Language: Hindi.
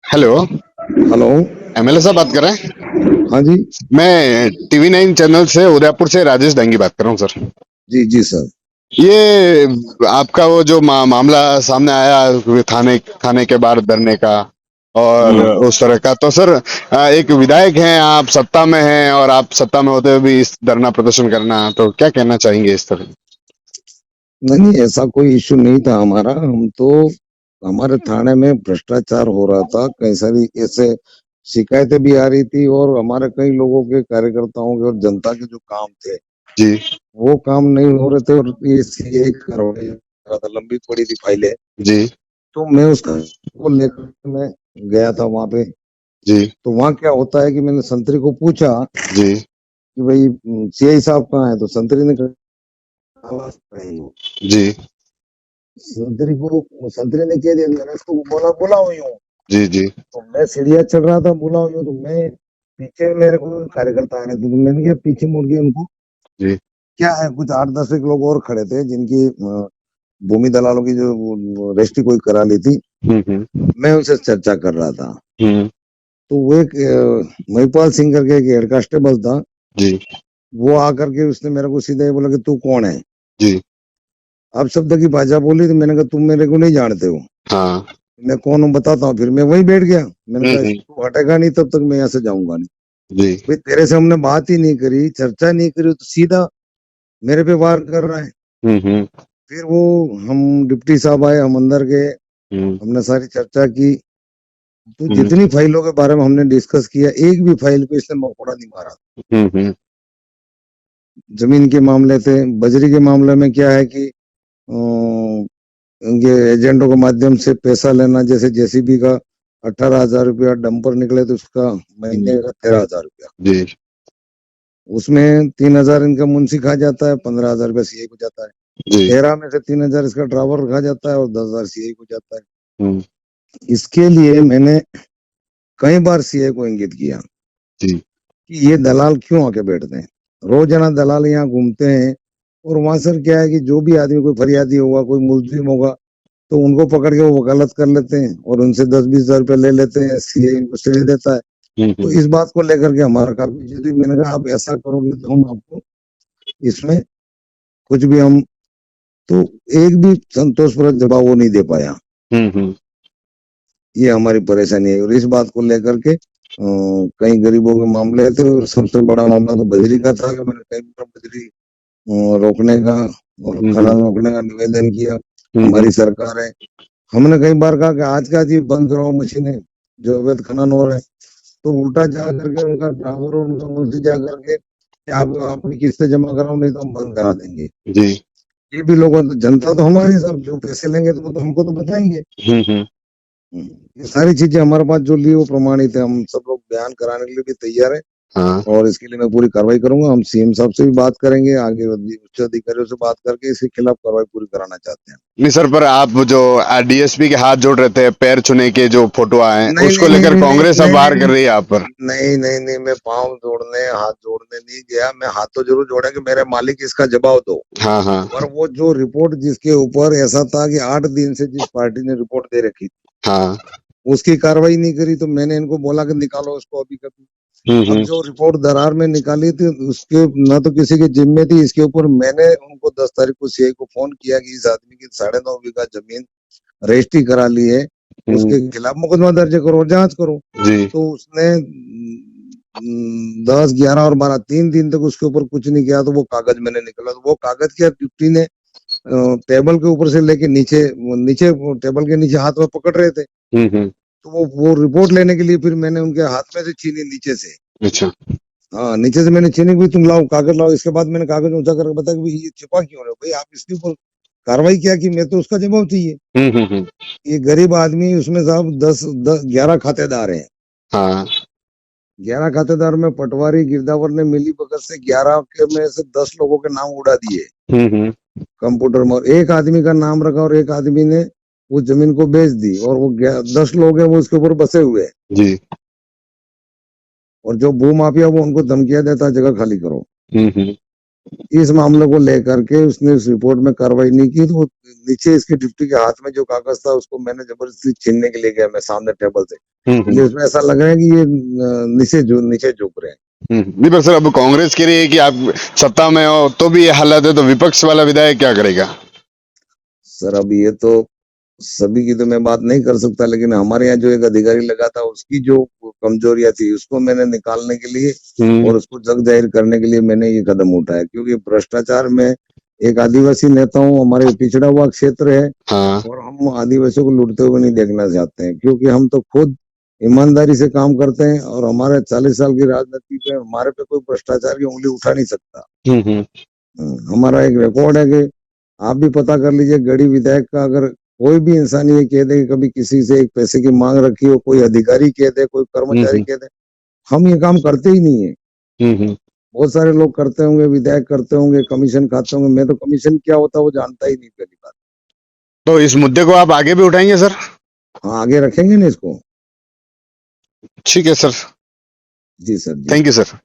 हेलो। हेलो। एमएलए साहब बात कर रहे हैं? हाँ जी। मैं टीवी 9 चैनल से उदयपुर से राजेश डांगी बात कर रहा हूँ सर। जी जी सर। ये आपका वो जो मामला सामने आया थाने थाने के बाहर धरने का और हाँ। उस तरह का, तो सर एक विधायक हैं, आप सत्ता में हैं और आप सत्ता में होते हुए भी इस धरना प्रदर्शन करना, तो क्या कहना चाहेंगे इस तरह? नहीं नहीं, ऐसा कोई इशू नहीं था हमारा। हम तो हमारे थाने में भ्रष्टाचार हो रहा था, कई सारी ऐसे शिकायतें भी आ रही थी और हमारे कई लोगों के कार्यकर्ताओं के और जनता के जो काम थे जी वो काम नहीं हो रहे थे और ये सीए करवाई रहा था, लंबी पड़ी थी फाइलें। जी तो मैं उसका को लेकर मैं गया था वहां पे। जी तो वहां क्या होता है कि मैंने संतरी को पूछा जी कि भाई सीआई साहब कहाँ है, तो संतरी ने कहा जी संतरे ने कह दिया, मैंने उसको बोला बोला हुई हूँ। जी जी तो मैं सीढ़ियाँ चढ़ रहा था, बोला हुई हूँ, तो मैं पीछे मेरे को कार्यकर्ता आ रहे थे, तो मैंने क्या पीछे मुड़ के उनको जी। क्या है, कुछ 8-10 एक लोग और खड़े थे जिनकी भूमि दलालों की जो रजिस्ट्री कोई करा ली थी। हम्म। मैं उनसे चर्चा कर रहा था। हम्म। तो वो एक महिपाल सिंह करके एक हेड कांस्टेबल था। जी वो आकर के उसने मेरे को सीधा ही बोला कि तू कौन है। जी। अब शब्द की भाषा बोली तो मैंने कहा तुम मेरे को नहीं जानते हो। हाँ। मैं कौन हूँ बताता हूँ। फिर मैं वहीं बैठ गया। मैंने कहा हम्म। तू हटेगा नहीं तब तक मैं यहाँ से जाऊंगा नहीं। जी भाई तेरे से हमने बात ही नहीं करी, चर्चा नहीं करी, तो सीधा मेरे पे वार कर रहा है। हम्म। फिर वो हम डिप्टी साहब आए, हम अंदर गए, हम्म। हमने सारी चर्चा की। तो हम्म। जितनी फाइलों के बारे में हमने डिस्कस किया, एक भी फाइल पे इसने मकोड़ा नहीं मारा। हम्म। जमीन के मामले थे, बजरी के मामले में क्या है कि उनके एजेंटों के माध्यम से पैसा लेना, जैसे जेसीबी का 18,000 रुपया, डंपर निकले तो उसका महीने का 13,000 रुपया। जी उसमें 3,000 इनका मुंशी खा जाता है, 15,000 रुपया सीए को जाता है। जी। 13 में से 3,000 इसका ड्राइवर खा जाता है और 10,000 सीए को जाता है। हम्म। इसके लिए मैंने कई बार सीए को इंगित किया जी कि ये दलाल क्यों आके बैठते हैं। रोजाना दलाल यहाँ घूमते हैं और वहां सर क्या है कि जो भी आदमी, कोई फरियादी होगा, कोई मुलजिम होगा, तो उनको पकड़ के वो वकालत कर लेते हैं और उनसे 10-20 हजार रुपया ले लेते हैं, सीए इनको स्टे देता है। तो हम्म। इस बात को लेकर के हमारा काफी जिद। मैंने कहा आप ऐसा करोगे तो हम आपको इसमें कुछ भी हम, तो एक भी संतोषप्रद जवाब वो नहीं दे पाया। हम्म। ये हमारी परेशानी है और इस बात को लेकर के कई गरीबों के मामले थे और सबसे बड़ा मामला तो बजरी का था कि मैंने कई बार बजरी रोकने का और खनन रोकने का निवेदन किया। हमारी सरकार है, हमने कई बार कहा कि आज का जी बंद कराओ मशीनें जो अवैध खनन हो रहे हैं। तो उल्टा जा करके उनका ड्राइवर और उनका मुंशी जा करके कि आप अपनी किस्तें जमा कराओ नहीं तो हम बंद करा देंगे। जी। ये भी लोगों तो जनता तो हमारी, सब जो पैसे लेंगे तो वो तो हमको तो बताएंगे। हम्म। ये सारी चीजें हमारे पास जो ली वो प्रमाणित है, हम सब लोग बयान कराने के लिए भी तैयार है हाँ। और इसके लिए मैं पूरी कार्रवाई करूंगा। हम सीएम साहब से भी बात करेंगे, आगे उच्च अधिकारियों से बात करके इसके खिलाफ कार्रवाई पूरी कराना चाहते हैं। नहीं सर, पर आप जो डीएसपी के हाथ जोड़ रहे थे, पैर छूने के जो फोटो आए, नहीं उसको नहीं नहीं लेकर नहीं नहीं कांग्रेस अब नहीं बाहर नहीं कर रही है आप पर। नहीं नहीं नहीं, मैं पाँव जोड़ने हाथ जोड़ने नहीं गया। मैं हाथ तो जरूर जोड़ा कि मेरे मालिक इसका जवाब दो। हाँ हाँ पर वो जो रिपोर्ट जिसके ऊपर ऐसा था कि 8 दिन से जिस पार्टी ने रिपोर्ट दे रखी थी हाँ। उसकी कार्रवाई नहीं करी, तो मैंने इनको बोला कि निकालो उसको अभी कभी। अब हम्म। जो रिपोर्ट दरार में निकाली थी उसके न तो किसी की जिम्मे थी, इसके ऊपर मैंने उनको 10 तारीख को सीआई को फोन किया कि इस आदमी की 9.5 बीघा जमीन रजिस्ट्री करा ली है, हम्म। उसके खिलाफ मुकदमा दर्ज करो और जांच करो। जी तो उसने 10, 11 और 12 3 दिन तक उसके ऊपर कुछ नहीं किया। तो वो कागज मैंने निकला, तो वो कागज क्या डिप्टी ने टेबल के ऊपर से लेके नीचे नीचे टेबल के नीचे हाथ में पकड़ रहे थे। हम्म। तो वो रिपोर्ट लेने के लिए फिर मैंने उनके हाथ में से छीनी नीचे से। अच्छा। हाँ, नीचे से मैंने छीनी, भी तुम लाओ कागज लाओ। इसके बाद मैंने कागज ऊंचा करके बताया कि भाई ये छिपा क्यों रहे हो, भाई आप इसके ऊपर कार्रवाई क्या की, मैं तो उसका जवाब चाहिए। हम्म। ये गरीब आदमी, उसमें साहब 11 खातेदार हैं। हाँ। 11 खातेदार में पटवारी गिरदावर ने मिली भगत से 11 के में से 10 लोगों के नाम उड़ा दिए हम्म। कंप्यूटर में, और एक आदमी का नाम रखा और एक आदमी ने वो जमीन को बेच दी और वो 10 लोग हैं वो उसके ऊपर बसे हुए हैं। जी। और जो भू माफिया वो उनको धमकियां देता है जगह खाली करो। हम्म। इस मामले को लेकर के उसने उस रिपोर्ट में कार्रवाई नहीं की। तो वो नीचे इसके डिप्टी के हाथ में जो कागज था उसको मैंने जबरदस्ती छीनने के लिए गया, मैं सामने टेबल से। ये इसमें ऐसा लग रहा है कि ये नीचे झुक रहे हैं। नहीं पर सर अब कांग्रेस कह रही है कि आप सत्ता में हो तो भी ये हालत है, तो विपक्ष वाला विधायक क्या करेगा? सर अब ये तो सभी की तो मैं बात नहीं कर सकता, लेकिन हमारे यहाँ जो एक अधिकारी लगा था उसकी जो कमजोरियां थी उसको मैंने निकालने के लिए और उसको जग जाहिर करने के लिए मैंने ये कदम उठाया, क्योंकि भ्रष्टाचार में एक आदिवासी नेता हूँ, हमारे पिछड़ा हुआ क्षेत्र है हाँ। और हम आदिवासियों को लूटते हुए नहीं देखना चाहते हैं, क्योंकि हम तो खुद ईमानदारी से काम करते हैं और हमारे 40 साल की राजनीति पे हमारे पे कोई भ्रष्टाचार की उंगली उठा नहीं सकता। हमारा एक रिकॉर्ड है कि आप भी पता कर लीजिए, गढ़ी विधायक का अगर कोई भी इंसान ये कह दे कि कभी किसी से एक पैसे की मांग रखी हो, कोई अधिकारी कह दे, कोई कर्मचारी कह दे, हम ये काम करते ही नहीं है। बहुत सारे लोग करते होंगे, विधायक करते होंगे, कमीशन खाते होंगे, मैं तो कमीशन क्या होता है वो जानता ही नहीं, पहली बात। तो इस मुद्दे को आप आगे भी उठाएंगे सर? हाँ, आगे रखेंगे ना इसको। ठीक है सर। जी सर, जी। Thank you sir.